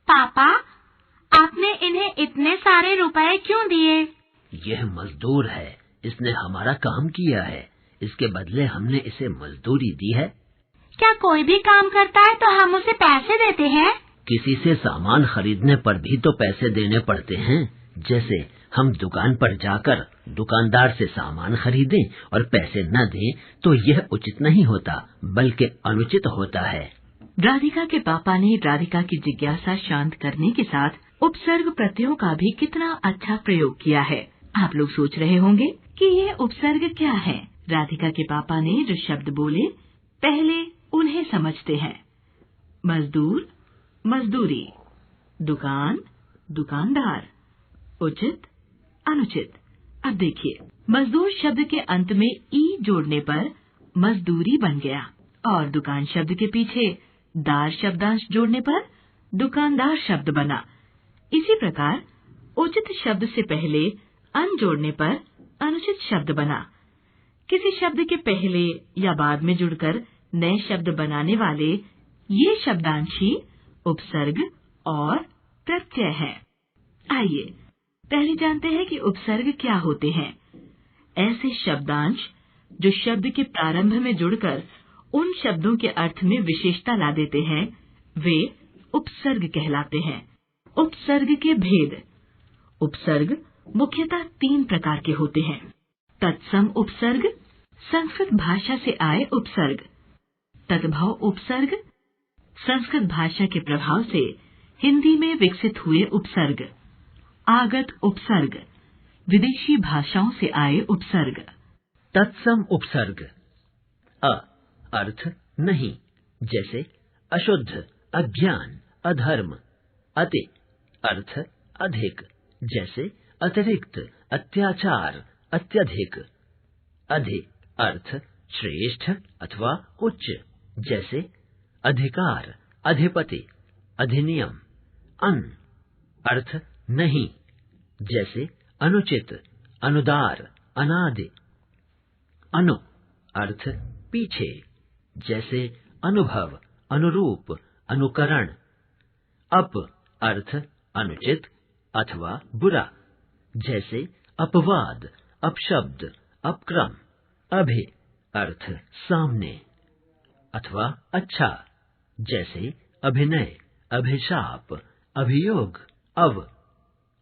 पापा, आपने इन्हें इतने सारे रुपए क्यों दिए? यह मजदूर है, इसने हमारा काम किया है, इसके बदले हमने इसे मजदूरी दी है। क्या कोई भी काम करता है तो हम उसे पैसे देते हैं? किसी से सामान खरीदने पर भी तो पैसे देने पड़ते हैं। जैसे हम दुकान पर जाकर दुकानदार से सामान खरीदें और पैसे न दें तो यह उचित नहीं होता, बल्कि अनुचित होता है। राधिका के पापा ने राधिका की जिज्ञासा शांत करने के साथ उपसर्ग प्रत्ययों का भी कितना अच्छा प्रयोग किया है। आप लोग सोच रहे होंगे कि ये उपसर्ग क्या है। राधिका के पापा ने जो शब्द बोले, पहले उन्हें समझते हैं। मजदूर, मजदूरी, दुकान, दुकानदार, उचित, अनुचित। अब देखिए, मजदूर शब्द के अंत में ई जोड़ने पर मजदूरी बन गया और दुकान शब्द के पीछे दार शब्दांश जोड़ने पर दुकानदार शब्द बना। इसी प्रकार उचित शब्द से पहले अन जोड़ने पर अनुचित शब्द बना। किसी शब्द के पहले या बाद में जुड़कर नए शब्द बनाने वाले ये शब्दांश ही उपसर्ग और प्रत्यय है। आइए पहले जानते हैं कि उपसर्ग क्या होते हैं। ऐसे शब्दांश जो शब्द के प्रारंभ में जुड़कर उन शब्दों के अर्थ में विशेषता ला देते हैं, वे उपसर्ग कहलाते हैं। उपसर्ग के भेद। उपसर्ग मुख्यतः 3 प्रकार के होते हैं। तत्सम उपसर्ग, संस्कृत भाषा से आए उपसर्ग। तद्भव उपसर्ग, संस्कृत भाषा के प्रभाव से हिंदी में विकसित हुए उपसर्ग। आगत उपसर्ग, विदेशी भाषाओं से आए उपसर्ग। तत्सम उपसर्ग। अ अर्थ नहीं, जैसे अशुद्ध, अज्ञान, अधर्म। अति अर्थ अधिक, जैसे अतिरिक्त, अत्याचार, अत्यधिक। अधि अर्थ श्रेष्ठ अथवा उच्च, जैसे अधिकार, अधिपति, अधिनियम। अन अर्थ नहीं, जैसे अनुचित, अनुदार, अनादि। अनु अर्थ पीछे, जैसे अनुभव, अनुरूप, अनुकरण। अप अर्थ अनुचित अथवा बुरा, जैसे अपवाद, अपशब्द, अपक्रम। अभि अर्थ सामने अथवा अच्छा, जैसे अभिनय, अभिशाप, अभियोग। अव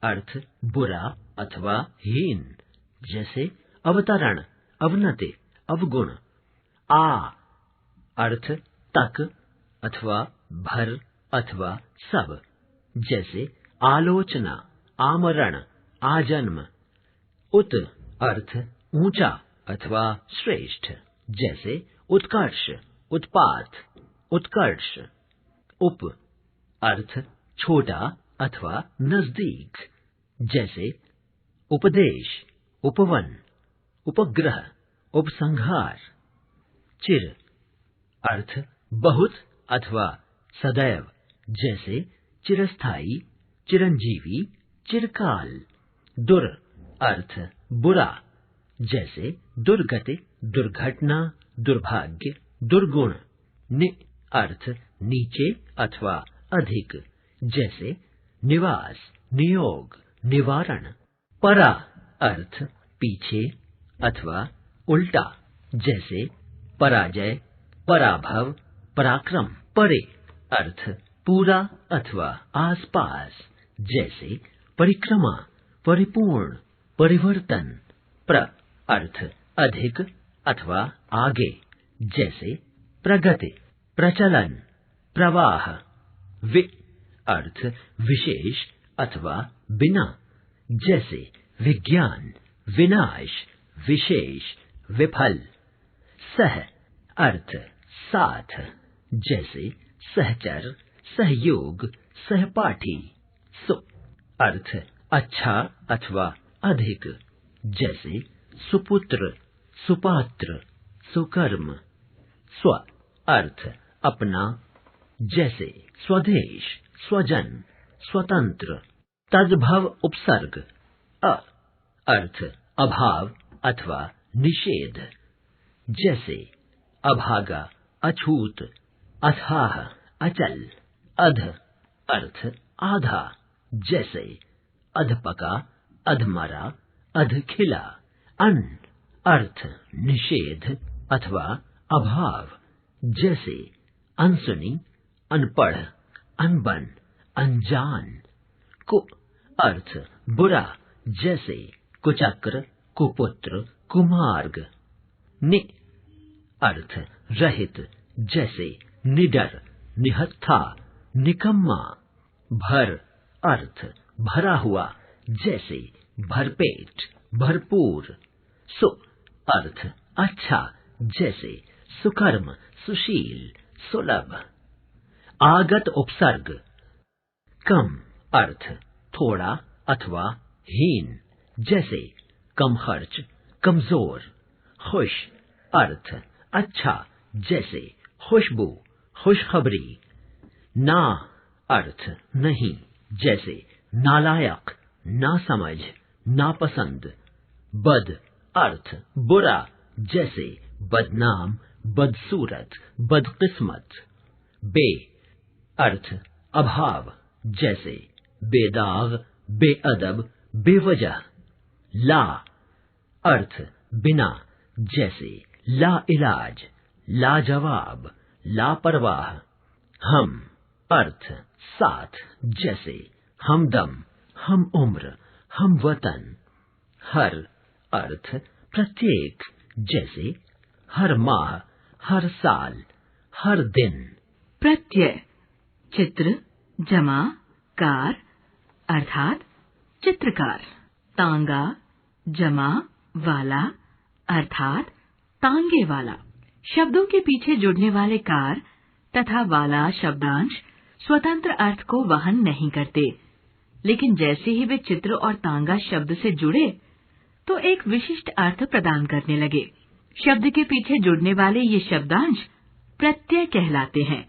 अर्थ बुरा अथवा हीन, जैसे अवतरण, अवनति, अवगुण। आ अर्थ तक अथवा भर अथवा सब, जैसे आलोचना, आमरण, आजन्म। उत अर्थ ऊंचा अथवा श्रेष्ठ, जैसे उत्कर्ष, उत्पात, उत्कर्ष। उप अर्थ छोटा अथवा नजदीक, जैसे उपदेश, उपवन, उपग्रह, उपसंहार। चिर अर्थ बहुत अथवा सदैव, जैसे चिरस्थायी, चिरंजीवी, चिरकाल। दुर अर्थ बुरा, जैसे दुर्गति, दुर्घटना, दुर्भाग्य, दुर्गुण। नि अर्थ नीचे अथवा अधिक, जैसे निवास, नियोग, निवारण। परा अर्थ पीछे अथवा उल्टा, जैसे पराजय, पराभव, पराक्रम। परे अर्थ पूरा अथवा आसपास, जैसे परिक्रमा, परिपूर्ण, परिवर्तन। प्र अर्थ अधिक अथवा आगे, जैसे प्रगति, प्रचलन, प्रवाह। वि अर्थ विशेष अथवा बिना, जैसे विज्ञान, विनाश, विशेष, विफल। सह अर्थ साथ, जैसे सहचर, सहयोग, सहपाठी। सु अर्थ अच्छा अथवा अधिक, जैसे सुपुत्र, सुपात्र, सुकर्म। स्व अर्थ अपना, जैसे स्वदेश, स्वजन, स्वतंत्र। तद्भव उपसर्ग। अ अर्थ अभाव अथवा निषेध, जैसे अभागा, अछूत, अथाह, अचल। अध अर्थ आधा, जैसे अधपका, अधमरा, अधखिला। अन अर्थ निषेध अथवा अभाव, जैसे अनसुनी, अनपढ़, अनबन, अनजान। कु अर्थ बुरा, जैसे कुचक्र, कुपुत्र, कुमार्ग। नि अर्थ रहित, जैसे निडर, निहत्था, निकम्मा। भर अर्थ भरा हुआ, जैसे भरपेट, भरपूर। सु अर्थ अच्छा, जैसे सुकर्म, सुशील, सुलभ। आगत उपसर्ग। कम अर्थ थोड़ा अथवा हीन, जैसे कम खर्च, कमजोर। खुश अर्थ अच्छा, जैसे खुशबू, खुशखबरी। ना अर्थ नहीं, जैसे नालायक, नासमझ, नापसंद। बद अर्थ बुरा, जैसे बदनाम, बदसूरत, बदकिस्मत। बे अर्थ अभाव, जैसे बेदाग, बेअदब, बेवजह। ला अर्थ बिना, जैसे लाइलाज, लाजवाब, लापरवाह। हम अर्थ साथ, जैसे हमदम, हम उम्र, हम वतन। हर अर्थ प्रत्येक, जैसे हर माह, हर साल, हर दिन। प्रत्यय चित्र जमा कार अर्थात चित्रकार। तांगा जमा वाला अर्थात तांगे वाला। शब्दों के पीछे जुड़ने वाले कार तथा वाला शब्दांश स्वतंत्र अर्थ को वहन नहीं करते, लेकिन जैसे ही वे चित्र और तांगा शब्द से जुड़े तो एक विशिष्ट अर्थ प्रदान करने लगे। शब्द के पीछे जुड़ने वाले ये शब्दांश प्रत्यय कहलाते हैं।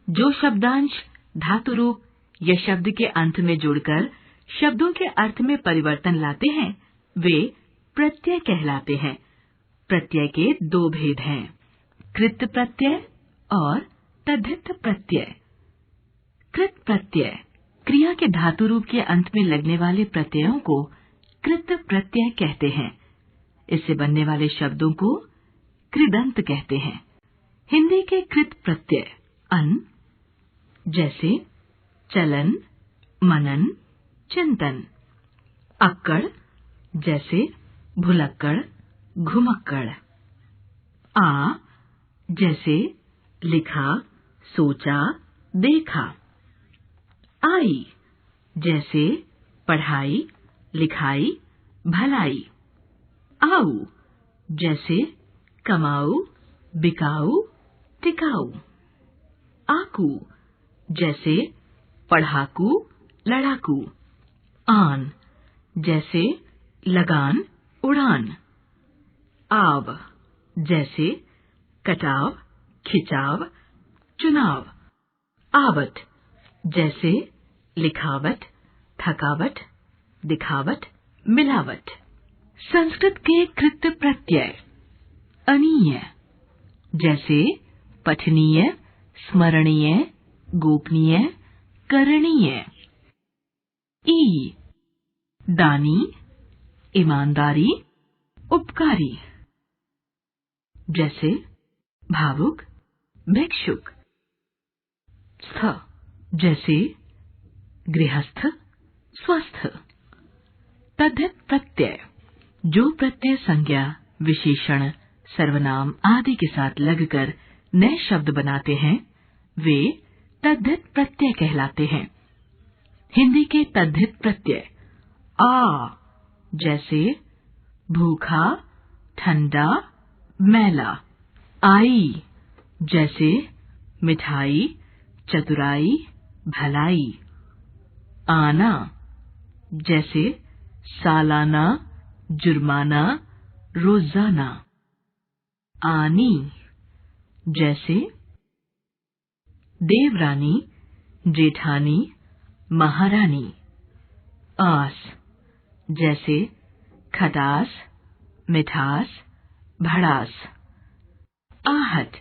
जो शब्दांश धातु रूप या शब्द के अंत में जुड़कर शब्दों के अर्थ में परिवर्तन लाते हैं, वे प्रत्यय कहलाते हैं। प्रत्यय के दो भेद हैं, कृत प्रत्यय और तद्धित प्रत्यय। कृत प्रत्यय क्रिया के धातु रूप के अंत में लगने वाले प्रत्ययों को कृत प्रत्यय कहते हैं। इससे बनने वाले शब्दों को कृदंत कहते हैं। हिंदी के कृत प्रत्यय अन, जैसे चलन, मनन, चिंतन। अक्कड़, जैसे भुलक्कड़, घुमक्कड़। आ, जैसे लिखा, सोचा, देखा। आई, जैसे पढ़ाई, लिखाई, भलाई। आऊ, जैसे कमाऊ, बिकाऊ, टिकाऊ। आकू, जैसे पढ़ाकू, लड़ाकू। आन, जैसे लगान, उड़ान। आव, जैसे कटाव, खिंचाव, चुनाव। आवत, जैसे लिखावट, थकावट, दिखावट, मिलावट। संस्कृत के कृत प्रत्यय अनीय, जैसे पठनीय, स्मरणीय, गोपनीय, करणीय। ई, दानी, ईमानदारी, उपकारी। जैसे भावुक, भिक्षुक। स्थ, जैसे गृहस्थ, स्वस्थ। तद्धित प्रत्यय जो प्रत्यय संज्ञा, विशेषण, सर्वनाम आदि के साथ लगकर नए शब्द बनाते हैं, वे तद्धित प्रत्यय कहलाते हैं। हिंदी के तद्धित प्रत्यय आ, जैसे भूखा, ठंडा, मैला। आई, जैसे मिठाई, चतुराई, भलाई। आना, जैसे सालाना, जुर्माना, रोजाना। आनी, जैसे देवरानी, जेठानी, महारानी। आस, जैसे खटास, मिठास, भड़ास। आहट,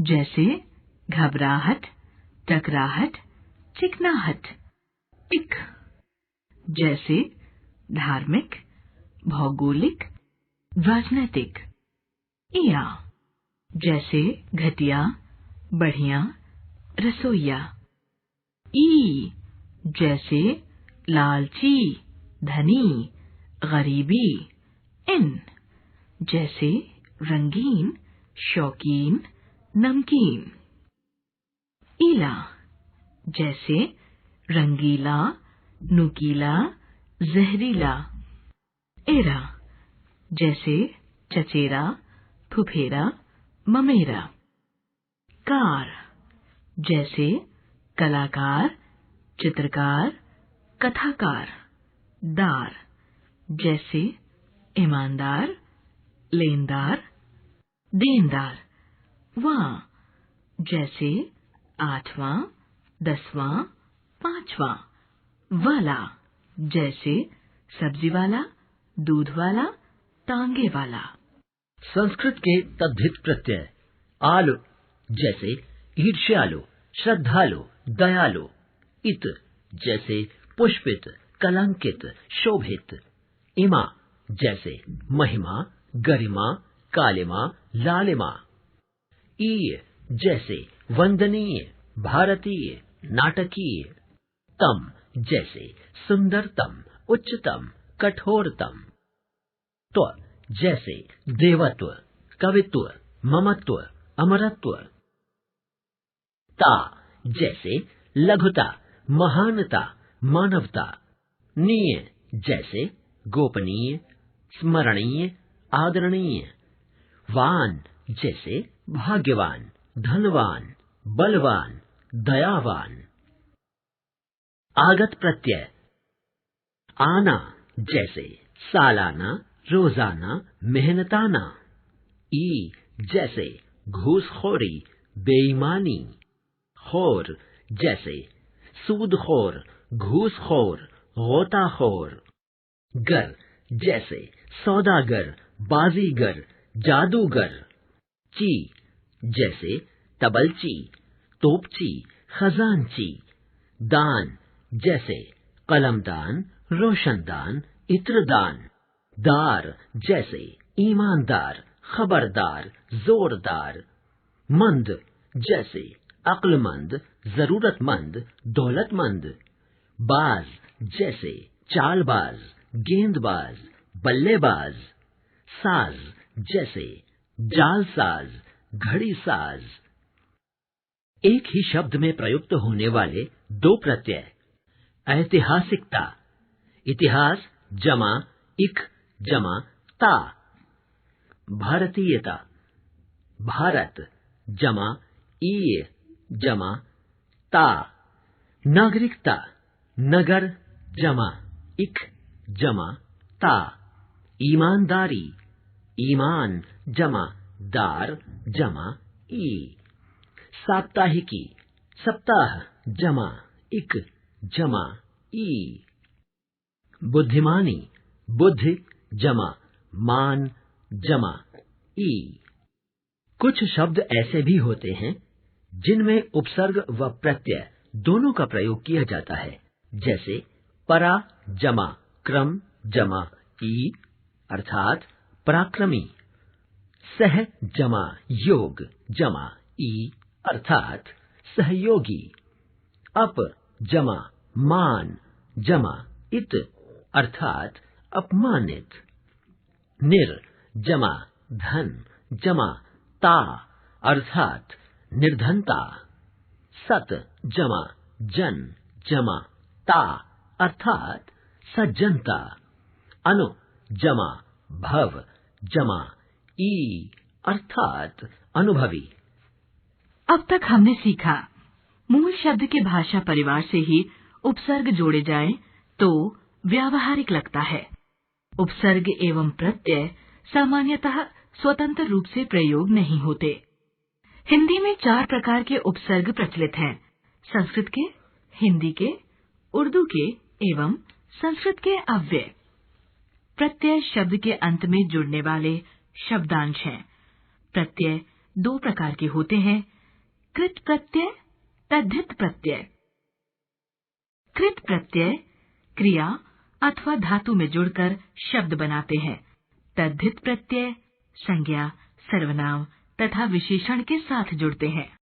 जैसे घबराहट, टकराहट, चिकनाहट। इक, जैसे धार्मिक, भौगोलिक, राजनैतिक। इया, जैसे घटिया, बढ़िया, रसोइया। ई, जैसे लालची, धनी, गरीबी। इन, जैसे रंगीन, शौकीन, नमकीन। ईला, जैसे रंगीला, नुकीला, जहरीला। एरा, जैसे चचेरा, फुफेरा, ममेरा। कार, जैसे कलाकार, चित्रकार, कथाकार। दार, जैसे ईमानदार, लेनदार, देनदार। वां, जैसे आठवां, दसवां, पांचवां। वाला, जैसे सब्जी वाला, दूध वाला, तांगे वाला। संस्कृत के तद्धित प्रत्यय आलु जैसे ईर्ष्यालु, श्रद्धालु, दयालु। इत, जैसे पुष्पित, कलंकित, शोभित। इमा, जैसे महिमा, गरिमा, कालिमा, लालिमा। ई, जैसे वंदनीय, भारतीय, नाटकीय। तम, जैसे सुंदरतम, उच्चतम, कठोरतम। त्व, जैसे देवत्व, कवित्व, ममत्व, अमरत्व। ता, जैसे लघुता, महानता, मानवता। नीय, जैसे गोपनीय, स्मरणीय, आदरणीय। वान, जैसे भाग्यवान, धनवान, बलवान, दयावान। आगत प्रत्यय आना, जैसे सालाना, रोजाना, मेहनताना। ई, जैसे घूसखोरी, बेईमानी। खोर, जैसे सूदखोर, घूसखोर, गोताखोर। गर, जैसे सौदागर, बाजीगर, जादूगर। ची, जैसे तबलची, तोपची, खजांची। दान, जैसे कलमदान, रोशनदान, इत्रदान। दार, जैसे ईमानदार, खबरदार, जोरदार। मंद, जैसे अक्लमंद, जरूरतमंद, दौलतमंद। बाज, जैसे चालबाज, गेंदबाज, बल्लेबाज। साज, जैसे जालसाज, घड़ीसाज। एक ही शब्द में प्रयुक्त होने वाले दो प्रत्यय ऐतिहासिकता, इतिहास जमा इक जमा ता। भारतीयता, भारत जमा ई जमा ता। नागरिकता, नगर जमा इक जमा ता। ईमानदारी, ईमान जमा दार जमा ई। साप्ताहिकी, सप्ताह जमा इक जमा ई। बुद्धिमानी, बुद्धि जमा मान जमा ई। कुछ शब्द ऐसे भी होते हैं जिनमें उपसर्ग व प्रत्यय दोनों का प्रयोग किया जाता है, जैसे परा जमा क्रम जमा ई अर्थात पराक्रमी। सह जमा योग जमा ई अर्थात सहयोगी। अप जमा मान जमा इत अर्थात अपमानित। निर जमा धन जमा ता अर्थात निर्धनता। सत जमा जन जमा ता अर्थात सज्जनता। अनु जमा भव जमा ई अर्थात अनुभवी। अब तक हमने सीखा मूल शब्द के भाषा परिवार से ही उपसर्ग जोड़े जाएं तो व्यावहारिक लगता है। उपसर्ग एवं प्रत्यय सामान्यतः स्वतंत्र रूप से प्रयोग नहीं होते। हिंदी में 4 प्रकार के उपसर्ग प्रचलित हैं: संस्कृत के, हिंदी के, उर्दू के एवं संस्कृत के अव्यय। प्रत्यय शब्द के अंत में जुड़ने वाले शब्दांश हैं। प्रत्यय 2 प्रकार के होते हैं: कृत प्रत्यय, तद्धित प्रत्यय। कृत प्रत्यय क्रिया अथवा धातु में जुड़कर शब्द बनाते हैं। तद्धित प्रत्यय संज्ञा, सर्वनाम तथा विशेषण के साथ जुड़ते हैं।